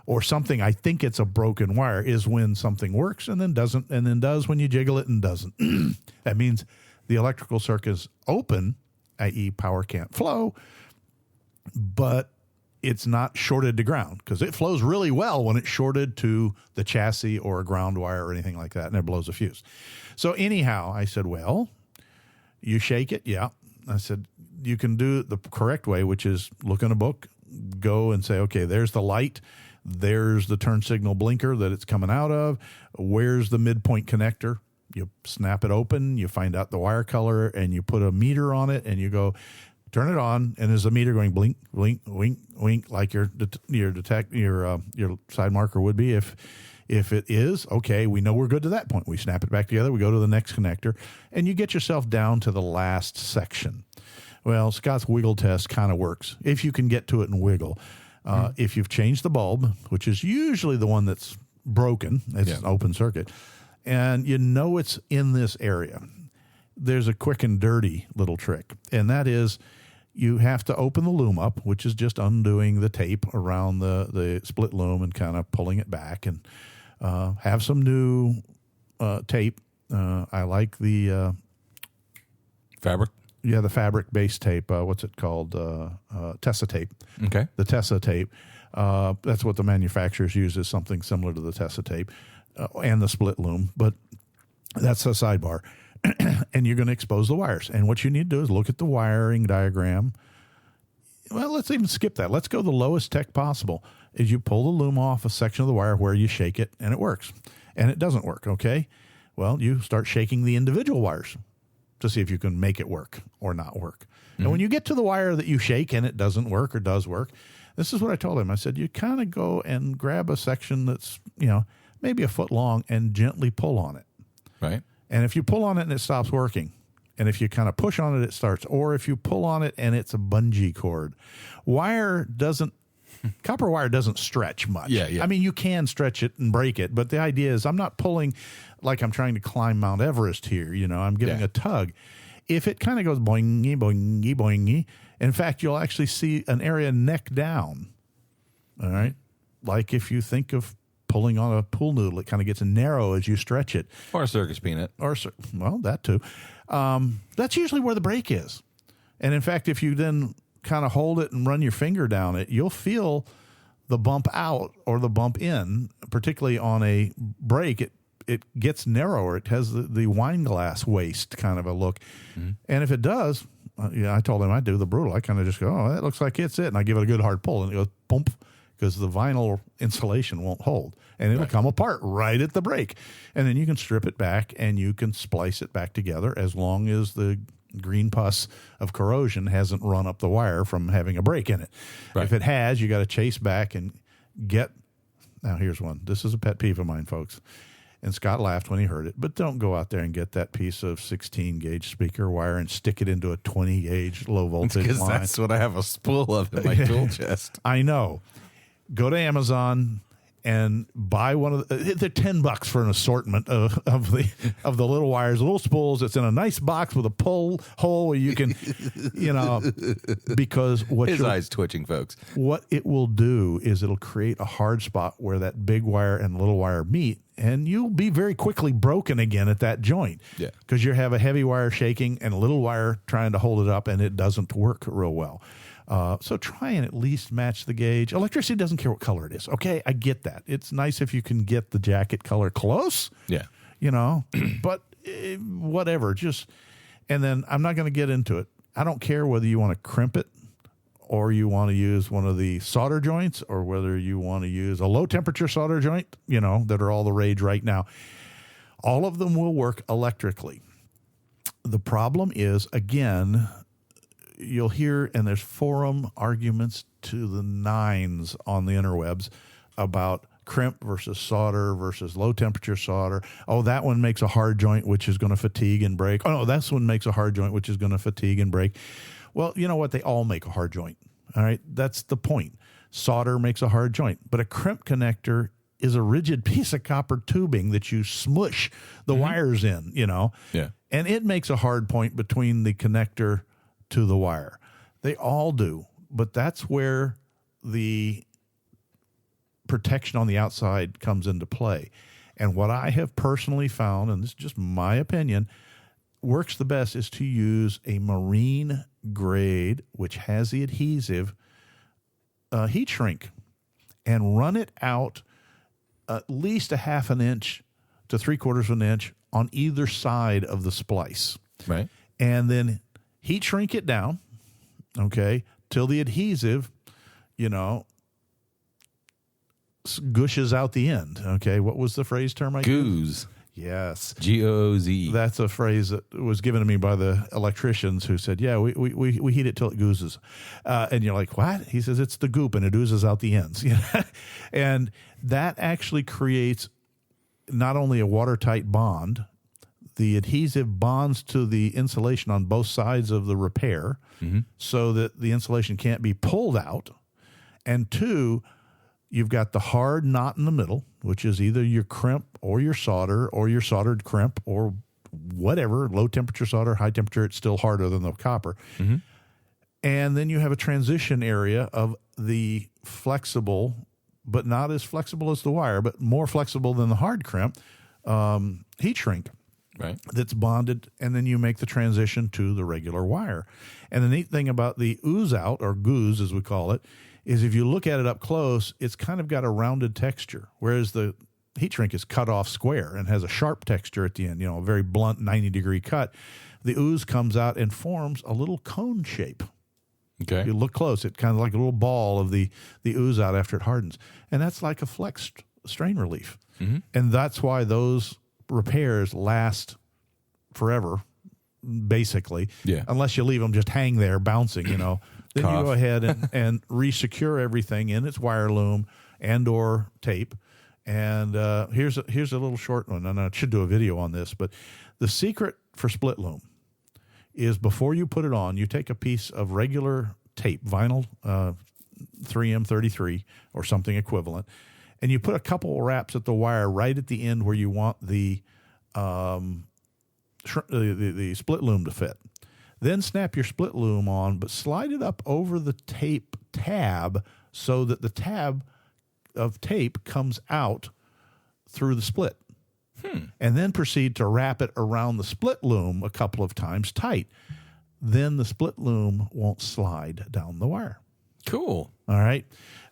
Or something, I think it's a broken wire, is when something works and then doesn't, and then does when you jiggle it and doesn't. That means the electrical circuit is open, i.e. power can't flow, but it's not shorted to ground because it flows really well when it's shorted to the chassis or a ground wire or anything like that, and it blows a fuse. So anyhow, I said, well, you shake it? Yeah. I said, you can do it the correct way, which is look in a book, go and say, okay, there's the light. There's the turn signal blinker that it's coming out of. Where's the midpoint connector? You snap it open, you find out the wire color, and you put a meter on it, and you go, turn it on, and there's a meter going blink, blink, wink, wink, like your side marker would be. If it is, okay, we know we're good to that point. We snap it back together, we go to the next connector, and you get yourself down to the last section. Well, Scott's wiggle test kind of works, if you can get to it and wiggle. If you've changed the bulb, which is usually the one that's broken, it's an open circuit, and it's in this area, there's a quick and dirty little trick, and that is you have to open the loom up, which is just undoing the tape around the split loom and kind of pulling it back, and have some new tape. I like the fabric. Yeah, the fabric-based tape. What's it called? Tessa tape. Okay. The Tessa tape. That's what the manufacturers use, is something similar to the Tessa tape and the split loom. But that's a sidebar. And you're going to expose the wires. And what you need to do is look at the wiring diagram. Well, let's even skip that. Let's go the lowest tech possible. Is you pull the loom off a section of the wire where you shake it, and it works. And it doesn't work, okay? Well, you start shaking the individual wires to see if you can make it work or not work. Mm-hmm. And when you get to the wire that you shake and it doesn't work or does work, this is what I told him. I said, you kind of go and grab a section that's, maybe a foot long and gently pull on it. Right. And if you pull on it and it stops working, and if you kind of push on it, it starts. Or if you pull on it and it's a bungee cord. Copper wire doesn't stretch much. Yeah. I mean, you can stretch it and break it, but the idea is I'm not pulling like I'm trying to climb Mount Everest here. I'm giving a tug. If it kind of goes boingy, boingy, boingy, in fact, you'll actually see an area neck down. All right. Like if you think of pulling on a pool noodle, it kind of gets narrow as you stretch it. Or a circus peanut. Well, that too. That's usually where the break is. And in fact, if you then kind of hold it and run your finger down it, you'll feel the bump out or the bump in, particularly on a break. It gets narrower. It has the wine glass waist kind of a look. Mm-hmm. And if it does, I told him I'd do the brutal. I kind of just go, oh, that looks like it's it. And I give it a good hard pull, and it goes, bump, because the vinyl insulation won't hold. and it'll come apart right at the break. And then you can strip it back and you can splice it back together as long as the green pus of corrosion hasn't run up the wire from having a break in it. Right. If it has, you got to chase back and get. Now, here's one. This is a pet peeve of mine, folks. And Scott laughed when he heard it, but don't go out there and get that piece of 16-gauge speaker wire and stick it into a 20-gauge low-voltage Because line. that's what I have a spool of in my tool chest. I know. Go to Amazon and buy one of they're $10 for an assortment of the little wires, little spools. It's in a nice box with a pull hole where you can, because His eyes twitching, folks. what it will do is it'll create a hard spot where that big wire and little wire meet, and you'll be very quickly broken again at that joint. Yeah. Because you have a heavy wire shaking and a little wire trying to hold it up, and it doesn't work real well. So try and at least match the gauge. Electricity doesn't care what color it is. Okay, I get that. It's nice if you can get the jacket color close. Yeah. But whatever. And then I'm not going to get into it. I don't care whether you want to crimp it or you want to use one of the solder joints or whether you want to use a low temperature solder joint, that are all the rage right now. All of them will work electrically. The problem is, again, you'll hear, and there's forum arguments to the nines on the interwebs about crimp versus solder versus low temperature solder. Oh, that one makes a hard joint, which is going to fatigue and break. Oh, no, this one makes a hard joint, which is going to fatigue and break. Well, you know what? They all make a hard joint. All right. That's the point. Solder makes a hard joint, but a crimp connector is a rigid piece of copper tubing that you smush the wires in, Yeah. and it makes a hard point between the connector to the wire. They all do, but that's where the protection on the outside comes into play. And what I have personally found, and this is just my opinion, works the best is to use a marine grade, which has the adhesive heat shrink, and run it out at least a half an inch to 3/4 of an inch on either side of the splice. Right. And then heat shrink it down, okay, till the adhesive, gushes out the end. Okay, what was the phrase term I used? Gooze. Yes. Gooze. That's a phrase that was given to me by the electricians who said, yeah, we heat it till it goozes. And you're like, what? He says, it's the goop and it oozes out the ends. And that actually creates not only a watertight bond, the adhesive bonds to the insulation on both sides of the repair so that the insulation can't be pulled out. And two, you've got the hard knot in the middle, which is either your crimp or your solder or your soldered crimp or whatever, low temperature solder, high temperature, it's still harder than the copper. And then you have a transition area of the flexible, but not as flexible as the wire, but more flexible than the hard crimp, heat shrink. Right. That's bonded, and then you make the transition to the regular wire. And the neat thing about the ooze out, or goose as we call it, is if you look at it up close, it's kind of got a rounded texture, whereas the heat shrink is cut off square and has a sharp texture at the end, a very blunt 90-degree cut. The ooze comes out and forms a little cone shape. Okay. If you look close, it's kind of like a little ball of the ooze out after it hardens. And that's like a flex strain relief. And that's why those repairs last forever, basically, unless you leave them just hang there bouncing, Then you go ahead and re-secure everything in its wire loom and or tape. And here's a little short one, and I should do a video on this, but the secret for split loom is before you put it on, you take a piece of regular tape, vinyl 3M33 or something equivalent, and you put a couple wraps at the wire right at the end where you want the split loom to fit. Then snap your split loom on, but slide it up over the tape tab so that the tab of tape comes out through the split. And then proceed to wrap it around the split loom a couple of times tight. Then the split loom won't slide down the wire. Cool. All right.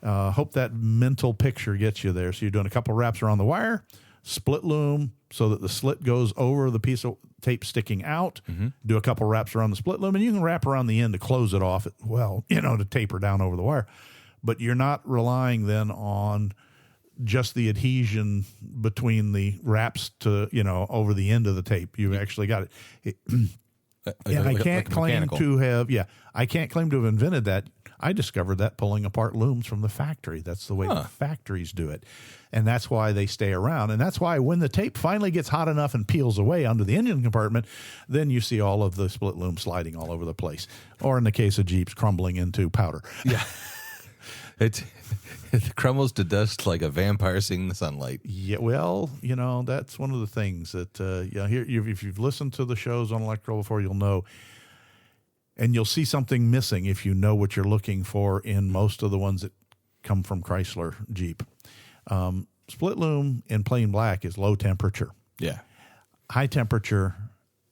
Hope that mental picture gets you there. So you're doing a couple wraps around the wire, split loom so that the slit goes over the piece of tape sticking out. Do a couple wraps around the split loom, and you can wrap around the end to close it off, to taper down over the wire. But you're not relying then on just the adhesion between the wraps to, over the end of the tape. You've actually got it. I can't claim to have, I can't claim to have invented that. I discovered that pulling apart looms from the factory. That's the way the factories do it. And that's why they stay around. And that's why when the tape finally gets hot enough and peels away onto the engine compartment, then you see all of the split loom sliding all over the place. Or in the case of Jeeps, crumbling into powder. Yeah. It crumbles to dust like a vampire seeing the sunlight. Yeah, well, that's one of the things that, if you've listened to the shows on Electro before, you'll know. And you'll see something missing if you know what you're looking for in most of the ones that come from Chrysler Jeep. Split loom in plain black is low temperature. Yeah. High temperature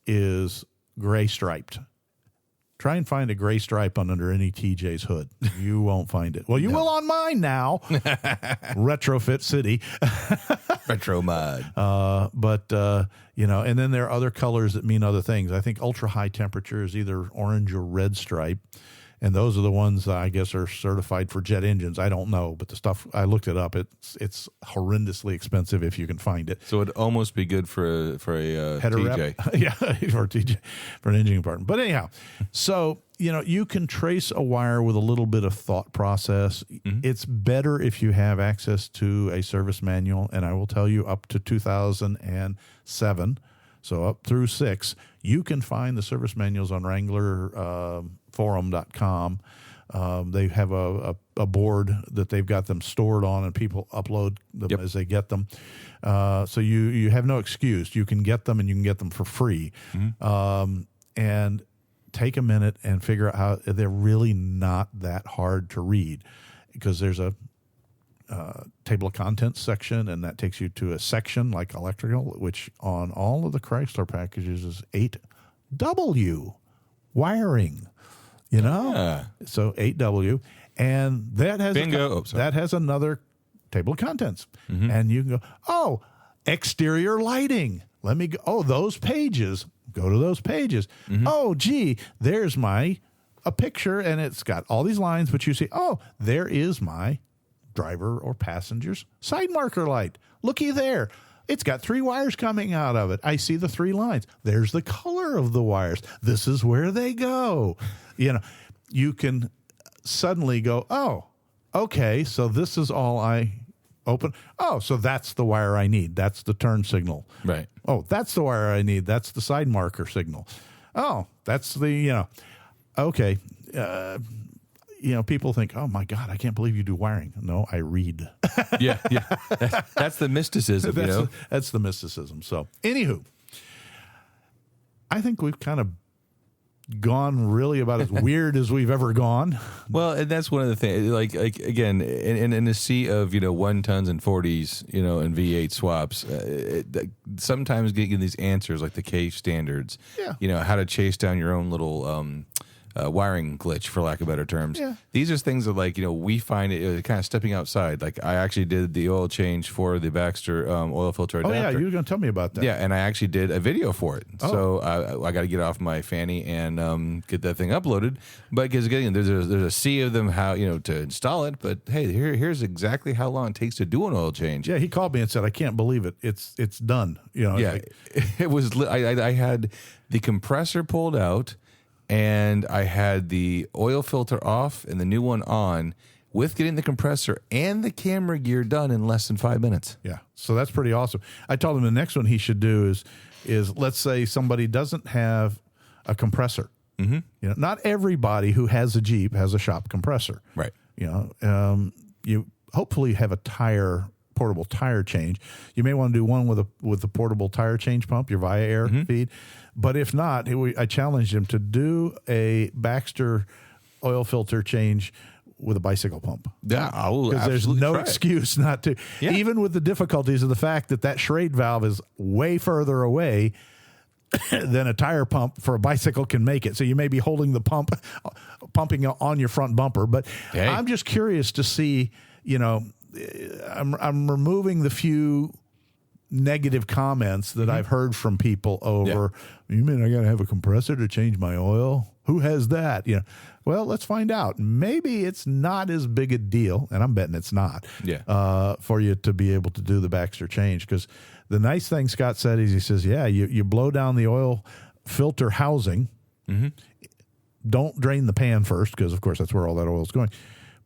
is gray striped. Try and find a gray stripe under any TJ's hood. You won't find it. Well, you will on mine now. Retrofit City. Retro mod. And then there are other colors that mean other things. I think ultra high temperature is either orange or red stripe. And those are the ones that I guess are certified for jet engines. I don't know, but the stuff, I looked it up. It's horrendously expensive if you can find it. So it'd almost be good for a TJ. Yeah, for a TJ, for an engine compartment. But anyhow, so, you can trace a wire with a little bit of thought process. Mm-hmm. It's better if you have access to a service manual. And I will tell you up to 2007, so up through 6, you can find the service manuals on WranglerForum.com. They have a board that they've got them stored on, and people upload them as they get them. So you have no excuse. You can get them, and you can get them for free. Mm-hmm. And take a minute and figure out how they're really not that hard to read, because there's a table of contents section, and that takes you to a section like electrical, which on all of the Chrysler packages is 8W wiring, so 8W, and that has that has another table of contents, mm-hmm. and you can go, exterior lighting. Let me go. Those pages. Go to those pages. Mm-hmm. There's a picture, and it's got all these lines, but you see, there is my driver or passenger's side marker light. Looky there. It's got 3 wires coming out of it. I see the 3 lines. There's the color of the wires. This is where they go. You can suddenly go, okay, so this is all I open. So that's the wire I need. That's the turn signal. Right. That's the wire I need. That's the side marker signal. That's the, okay. People think, oh my God, I can't believe you do wiring. No, I read. Yeah. That's the mysticism, That's the mysticism. So, anywho, I think we've kind of gone really about as weird as we've ever gone. Well, and that's one of the things, like again, in the sea of, 1 tons and 40s, and V8 swaps, sometimes getting these answers like the K standards, how to chase down your own little, wiring glitch, for lack of better terms. Yeah. These are things that, we find it kind of stepping outside. Like, I actually did the oil change for the Baxter oil filter adapter. Oh, yeah, you were going to tell me about that. Yeah, and I actually did a video for it. Oh. So I got to get off my fanny and get that thing uploaded. But because, again, there's a sea of them how, to install it. But, hey, here's exactly how long it takes to do an oil change. Yeah, he called me and said, I can't believe it. It's done. It was. I had the compressor pulled out, and I had the oil filter off and the new one on, with getting the compressor and the camera gear done in less than 5 minutes. Yeah. So that's pretty awesome. I told him the next one he should do is let's say somebody doesn't have a compressor. Mm-hmm. Not everybody who has a Jeep has a shop compressor. Right. You hopefully have a portable tire change. You may want to do one with a portable tire change pump, your Via Air mm-hmm. feed. But if not, I challenged him to do a Baxter oil filter change with a bicycle pump. Yeah, I will. Because there's no excuse not to. Yeah. Even with the difficulties of the fact that Schrade valve is way further away than a tire pump for a bicycle can make it. So you may be holding the pumping on your front bumper. But hey. I'm just curious to see, I'm removing the few negative comments that mm-hmm. I've heard from people over, you mean I got to have a compressor to change my oil? who has that? You know, well, let's find out. Maybe it's not as big a deal, and I'm betting it's not. Yeah. For you to be able to do the Baxter change, because the nice thing Scott said is he says, yeah, you blow down the oil filter housing. Mm-hmm. Don't drain the pan first, because of course that's where all that oil is going.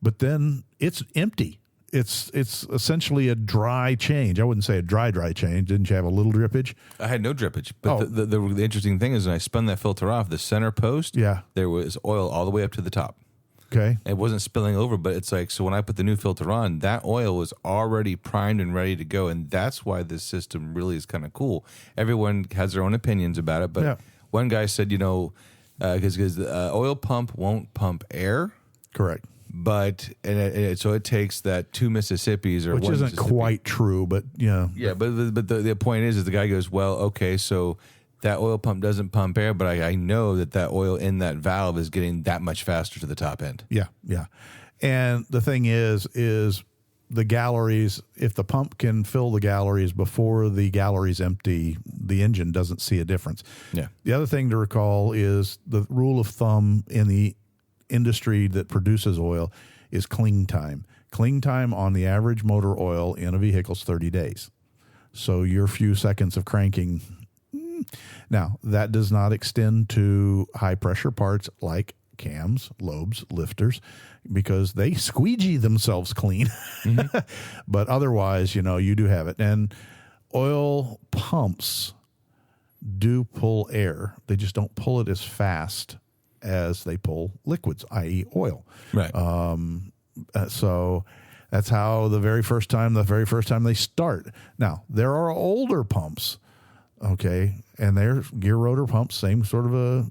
But then it's empty. It's essentially a dry change. I wouldn't say a dry change. Didn't you have a little drippage? I had no drippage. But the interesting thing is when I spun that filter off, the center post, there was oil all the way up to the top. Okay. It wasn't spilling over, but it's like, so when I put the new filter on, that oil was already primed and ready to go. And that's why this system really is kind of cool. Everyone has their own opinions about it. But one guy said, because the oil pump won't pump air. Correct. But so it takes that 2 Mississippis or which one isn't quite true, but yeah. But the point is the guy goes, well, okay, so that oil pump doesn't pump air, but I know that oil in that valve is getting that much faster to the top end. Yeah. And the thing is the galleries, if the pump can fill the galleries before the galleries empty, the engine doesn't see a difference. Yeah. The other thing to recall is the rule of thumb in the industry that produces oil is cling time. Cling time on the average motor oil in a vehicle is 30 days. So your few seconds of cranking. Now, that does not extend to high pressure parts like cams, lobes, lifters, because they squeegee themselves clean. Mm-hmm. But otherwise, you do have it. And oil pumps do pull air. They just don't pull it as fast as they pull liquids, i.e. oil. Right. So that's how the very first time they start. Now, there are older pumps, okay, and they're gear rotor pumps, same sort of a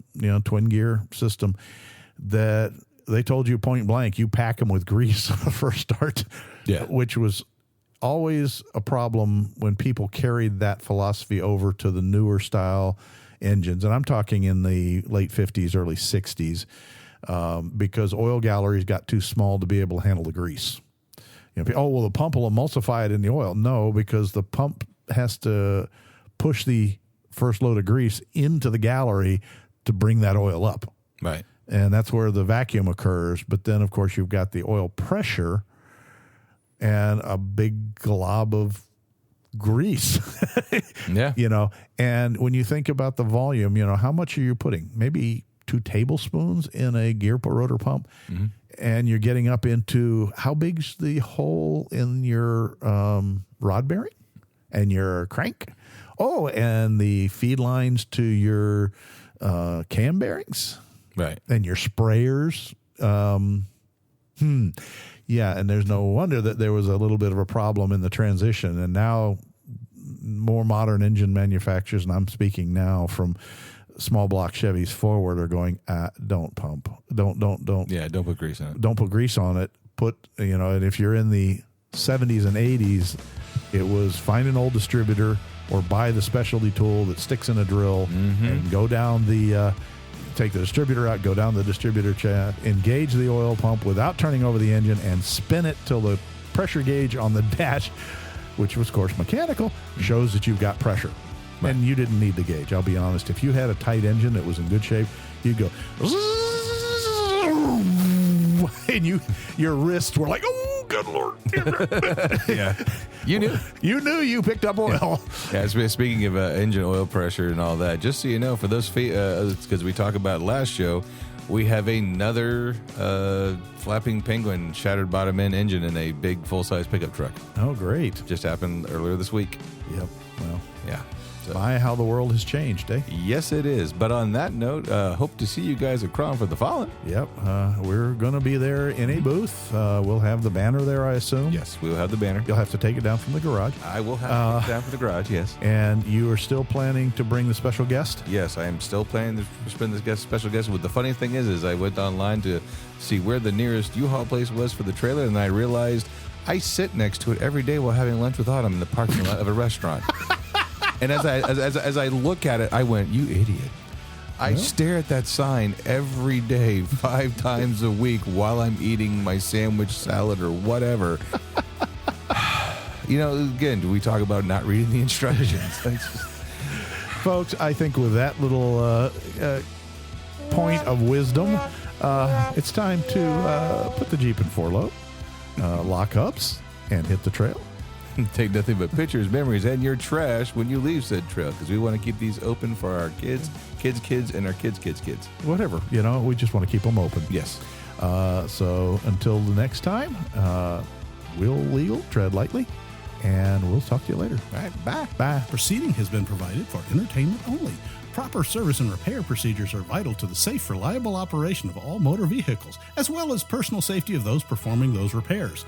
twin gear system, that they told you point blank, you pack them with grease on the first start, which was always a problem when people carried that philosophy over to the newer style engines. And I'm talking in the late 50s, early 60s, because oil galleries got too small to be able to handle the grease. The pump will emulsify it in the oil. No, because the pump has to push the first load of grease into the gallery to bring that oil up. Right. And that's where the vacuum occurs. But then, of course, you've got the oil pressure and a big glob of grease. Yeah. And when you think about the volume, how much are you putting? Maybe 2 tablespoons in a gear rotor pump. Mm-hmm. And you're getting up into how big's the hole in your rod bearing and your crank? Oh, and the feed lines to your cam bearings. Right. And your sprayers. Yeah, and there's no wonder that there was a little bit of a problem in the transition. And now more modern engine manufacturers, and I'm speaking now from small block Chevys forward, are going, don't pump. Don't. Yeah, don't put grease on it. Don't put grease on it. And if you're in the 70s and 80s, it was find an old distributor or buy the specialty tool that sticks in a drill and go down take the distributor out, go down the distributor shaft, engage the oil pump without turning over the engine, and spin it till the pressure gauge on the dash, which was, of course, mechanical, shows that you've got pressure. Right. And you didn't need the gauge. I'll be honest. If you had a tight engine that was in good shape, you'd go, and your wrists were like, oh, good Lord. Yeah. You knew. You knew you picked up oil. Yeah, speaking of engine oil pressure and all that, just so you know, for those, because we talked about it last show, we have another flapping penguin shattered bottom end engine in a big full-size pickup truck. Oh, great. Just happened earlier this week. Yep. Well, yeah. So. My, how the world has changed, eh? Yes, it is. But on that note, hope to see you guys at Crawl for the Fallen. Yep. We're going to be there in a booth. We'll have the banner there, I assume. Yes, we will have the banner. You'll have to take it down from the garage. I will have to take it down from the garage, yes. And you are still planning to bring the special guest? Yes, I am still planning to bring this special guest. But the funny thing is I went online to see where the nearest U-Haul place was for the trailer, and I realized I sit next to it every day while having lunch with Autumn in the parking lot of a restaurant. And as I look at it, I went, you idiot. I stare at that sign every day, 5 times a week while I'm eating my sandwich, salad, or whatever. Again, do we talk about not reading the instructions? Folks, I think with that little point of wisdom, it's time to put the Jeep in 4-low, lock ups, and hit the trail. Take nothing but pictures, memories, and your trash when you leave said trail, because we want to keep these open for our kids, and our kids. Whatever, we just want to keep them open. Yes. So until the next time, we'll legal, tread lightly, and we'll talk to you later. All right, bye. Bye. Proceeding has been provided for entertainment only. Proper service and repair procedures are vital to the safe, reliable operation of all motor vehicles, as well as personal safety of those performing those repairs.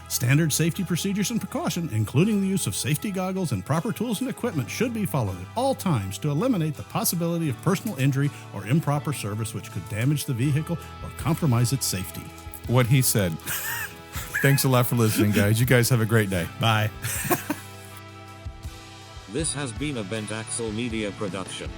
Standard safety procedures and precaution, including the use of safety goggles and proper tools and equipment, should be followed at all times to eliminate the possibility of personal injury or improper service which could damage the vehicle or compromise its safety. What he said. Thanks a lot for listening, guys. You guys have a great day. Bye. This has been a Bent Axle Media production.